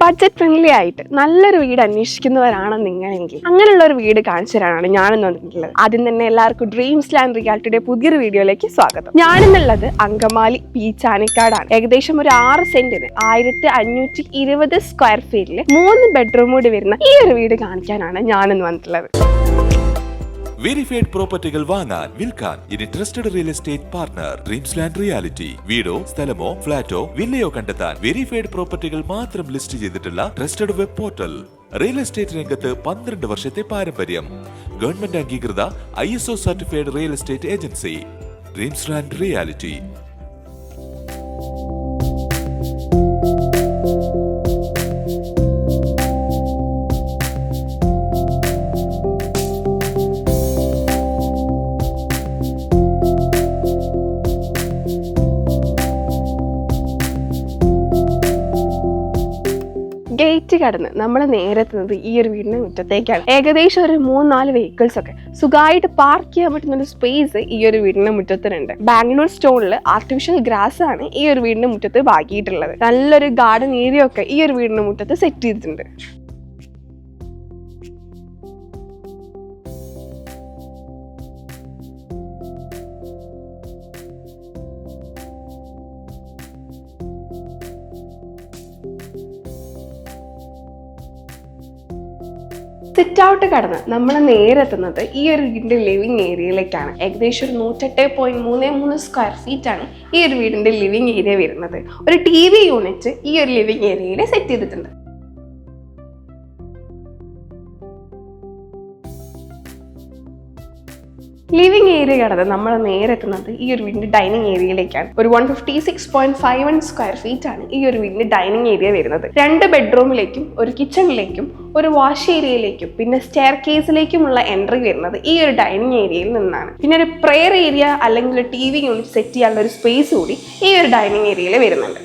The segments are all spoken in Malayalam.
ബഡ്ജറ്റ് ഫ്രണ്ട്ലി ആയിട്ട് നല്ലൊരു വീട് അന്വേഷിക്കുന്നവരാണ് നിങ്ങളെങ്കിൽ അങ്ങനെയുള്ള ഒരു വീട് കാണിച്ചു തരാനാണ് ഞാനെന്ന് വന്നിട്ടുള്ളത്. ആദ്യം തന്നെ എല്ലാവർക്കും ഡ്രീംസ് ലാൻഡ് റിയാലിറ്റിയുടെ പുതിയൊരു വീഡിയോയിലേക്ക് സ്വാഗതം. ഞാനെന്നുള്ളത് അങ്കമാലി പീച്ചാനിക്കാടാണ്. ഏകദേശം ഒരു 6 സെന്റിന് 1520 സ്ക്വയർ ഫീറ്റില് 3 ബെഡ്റൂം കൂടി വരുന്ന ഈ ഒരു വീട് കാണിക്കാനാണ് ഞാനെന്ന് വന്നിട്ടുള്ളത്. വെരിഫൈഡ് പ്രോപ്പർട്ടികൾ വാങ്ങാൻ വിൽക്കാൻ ഇനി trusted real estate partner dreams land reality. വീടോ സ്ഥലമോ ഫ്ലാറ്റോ വില്ലയോ കണ്ടെത്താൻ വെരിഫൈഡ് പ്രോപ്പർട്ടികൾ മാത്രം ലിസ്റ്റ് ചെയ്തിട്ടുള്ള trusted web portal. Real estate രംഗത്ത് 12 വർഷത്തെ പാരമ്പര്യം. ഗവൺമെന്റ് അംഗീകൃത ISO certified real estate agency dreams land reality. Gate കടന്ന് നമ്മൾ നേരെ എത്തുന്നത് ഈ ഒരു വീടിന്റെ മുറ്റത്തേക്കാണ്. ഏകദേശം ഒരു 3-4 വെഹിക്കിൾസ് ഒക്കെ സുഖമായിട്ട് പാർക്ക് ചെയ്യാൻ പറ്റുന്ന ഒരു സ്പേസ് ഈ ഒരു വീടിന്റെ മുറ്റത്തിനുണ്ട്. ബാംഗ്ലൂർ സ്റ്റോണിൽ ആർട്ടിഫിഷ്യൽ ഗ്രാസ് ആണ് ഈ ഒരു വീടിന്റെ മുറ്റത്ത് ബാക്കിയിട്ടുള്ളത്. നല്ലൊരു ഗാർഡൻ ഏരിയ ഒക്കെ ഈ ഒരു വീടിന്റെ മുറ്റത്ത് സെറ്റ് ചെയ്തിട്ടുണ്ട്. സിറ്റ് ഔട്ട് കടന്ന് നമ്മൾ നേരെ എത്തുന്നത് ഈ ഒരു വീടിന്റെ ലിവിംഗ് ഏരിയയിലേക്കാണ്. ഏകദേശം ഒരു 108.33 സ്ക്വയർ ഫീറ്റ് ആണ് ഈ ഒരു വീടിന്റെ ലിവിംഗ് ഏരിയ വരുന്നത്. ഒരു TV യൂണിറ്റ് ഈ ഒരു ലിവിംഗ് ഏരിയയിൽ സെറ്റ് ചെയ്തിട്ടുണ്ട്. ലിവിംഗ് ഏരിയ കടന്ന് നമ്മൾ നേരെ എത്തുന്നത് ഈ ഒരു വീടിന്റെ ഡൈനിങ് ഏരിയയിലേക്കാണ്. ഒരു 156.51 സ്ക്വയർ ഫീറ്റ് ആണ് ഈ ഒരു വീടിന്റെ ഡൈനിങ് ഏരിയ വരുന്നത്. 2 ബെഡ്റൂമിലേക്കും ഒരു കിച്ചണിലേക്കും ഒരു വാഷ് ഏരിയയിലേക്കും പിന്നെ സ്റ്റെയർ കേസിലേക്കുമുള്ള എൻട്രി വരുന്നത് ഈ ഒരു ഡൈനിങ് ഏരിയയിൽ നിന്നാണ്. പിന്നെ ഒരു പ്രെയർ ഏരിയ അല്ലെങ്കിൽ TV യൂണിറ്റ് സെറ്റ് ചെയ്യാനുള്ള ഒരു സ്പേസ് കൂടി ഈ ഒരു ഡൈനിങ് ഏരിയയിൽ വരുന്നുണ്ട്.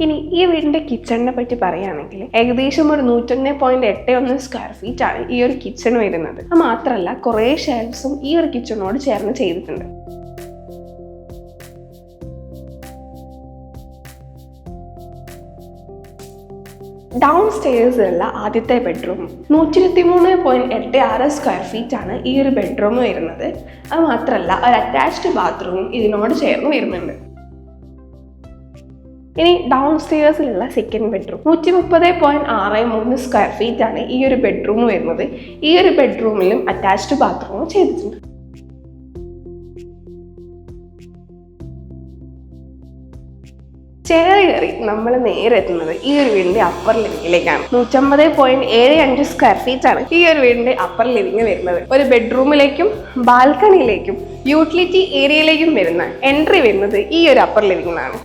ഇനി ഈ വീടിന്റെ കിച്ചണിനെ പറ്റി പറയുകയാണെങ്കിൽ ഏകദേശം ഒരു 101.81 സ്ക്വയർ ഫീറ്റ് ആണ് ഈ ഒരു കിച്ചൺ വരുന്നത്. അത് മാത്രമല്ല കുറേ ഷെൽഫ്സും ഈ ഒരു കിച്ചണോട് ചേർന്ന് ചെയ്തിട്ടുണ്ട്. ഡൗൺ സ്റ്റെയർസിലുള്ള ആദ്യത്തെ ബെഡ്റൂം 123.86 സ്ക്വയർ ഫീറ്റ് ആണ് ഈ ഒരു ബെഡ്റൂം വരുന്നത്. അത് മാത്രമല്ല ഒരു അറ്റാച്ച്ഡ് ബാത്റൂമും ഇതിനോട് ചേർന്ന് വരുന്നുണ്ട്. ഇനി ഡൗൺ സ്റ്റെയർസിലുള്ള സെക്കൻഡ് ബെഡ്റൂം 130.63 സ്ക്വയർ ഫീറ്റ് ആണ് ഈ ഒരു ബെഡ്റൂം വരുന്നത്. ഈ ഒരു ബെഡ്റൂമിലും അറ്റാച്ച്ഡ് ബാത്റൂമും ചെയ്തിട്ടുണ്ട്. സ്റ്റെയർ കയറി നമ്മൾ നേരെ എത്തുന്നത് ഈ ഒരു വീടിന്റെ അപ്പർ ലിവിംഗിലേക്കാണ്. 150.75 സ്ക്വയർ ഫീറ്റ് ആണ് ഈ ഒരു വീടിന്റെ അപ്പർ ലിവിംഗ് വരുന്നത്. ഒരു ബെഡ്റൂമിലേക്കും ബാൽക്കണിയിലേക്കും യൂട്ടിലിറ്റി ഏരിയയിലേക്കും വരുന്ന എൻട്രി വരുന്നത് ഈ ഒരു അപ്പർ ലിവിംഗിലാണ്.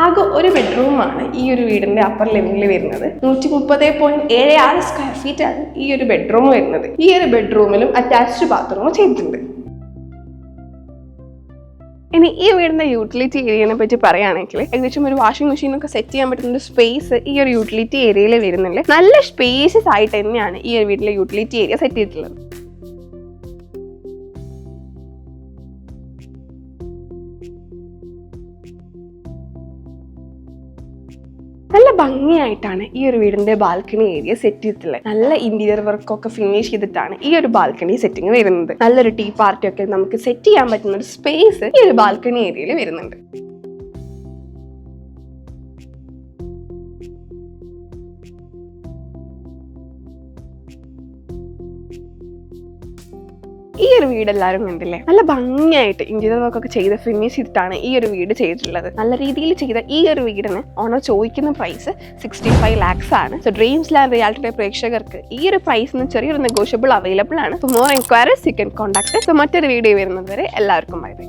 ആകെ ഒരു ബെഡ്റൂമാണ് ഈ ഒരു വീടിന്റെ അപ്പർ ലിവിംഗിൽ വരുന്നത്. 130.76 സ്ക്വയർ ഫീറ്റ് ആണ് ഈ ഒരു ബെഡ്റൂം വരുന്നത്. ഈ ഒരു ബെഡ്റൂമിലും അറ്റാച്ച്ഡ് ബാത്റൂം ചെയ്തിട്ടുണ്ട്. ഇനി ഈ വീടിന്റെ യൂട്ടിലിറ്റി ഏരിയനെ പറ്റി പറയുകയാണെങ്കിൽ ഏകദേശം ഒരു വാഷിംഗ് മെഷീനൊക്കെ സെറ്റ് ചെയ്യാൻ പറ്റുന്ന ഒരു സ്പേസ് ഈ ഒരു യൂട്ടിലിറ്റി ഏരിയയിൽ വരുന്നുണ്ട്. നല്ല സ്പേഷ്യസ് ആയിട്ട് തന്നെയാണ് ഈ ഒരു വീട്ടിലെ യൂട്ടിലിറ്റി ഏരിയ സെറ്റ് ചെയ്തിട്ടുള്ളത്. നല്ല ഭംഗിയായിട്ടാണ് ഈ ഒരു വീടിന്റെ ബാൽക്കണി ഏരിയ സെറ്റ് ചെയ്തിട്ടുള്ളത്. നല്ല ഇന്റീരിയർ വർക്കൊക്കെ ഫിനിഷ് ചെയ്തിട്ടാണ് ഈ ഒരു ബാൽക്കണി സെറ്റിംഗ് വരുന്നത്. നല്ലൊരു ടീ പാർട്ടി ഒക്കെ നമുക്ക് സെറ്റ് ചെയ്യാൻ പറ്റുന്ന ഒരു സ്പേസ് ഈ ഒരു ബാൽക്കണി ഏരിയയിൽ വരുന്നുണ്ട്. ഈ ഒരു വീട് എല്ലാവരും കണ്ടില്ലേ? നല്ല ഭംഗിയായിട്ട് ഇന്റീരിയർ വർക്കൊക്കെ ചെയ്ത് ഫിനിഷ് ചെയ്തിട്ടാണ് ഈ ഒരു വീട് ചെയ്തിട്ടുള്ളത്. നല്ല രീതിയിൽ ചെയ്ത ഈ ഒരു വീടിന് ഓണർ ചോദിക്കുന്ന പ്രൈസ് 65 lakhs ആണ്. സോ ഡ്രീംസ് ലാൻഡ് റിയാലിറ്റിയുടെ പ്രേക്ഷകർക്ക് ഈ ഒരു പ്രൈസിന് ചെറിയൊരു നെഗോഷ്യബിൾ അവൈലബിൾ ആണ്. For more enquiries you can contact. So മറ്റൊരു വീഡിയോ വരുന്നത് വരെ എല്ലാവർക്കും ബൈ ബൈ.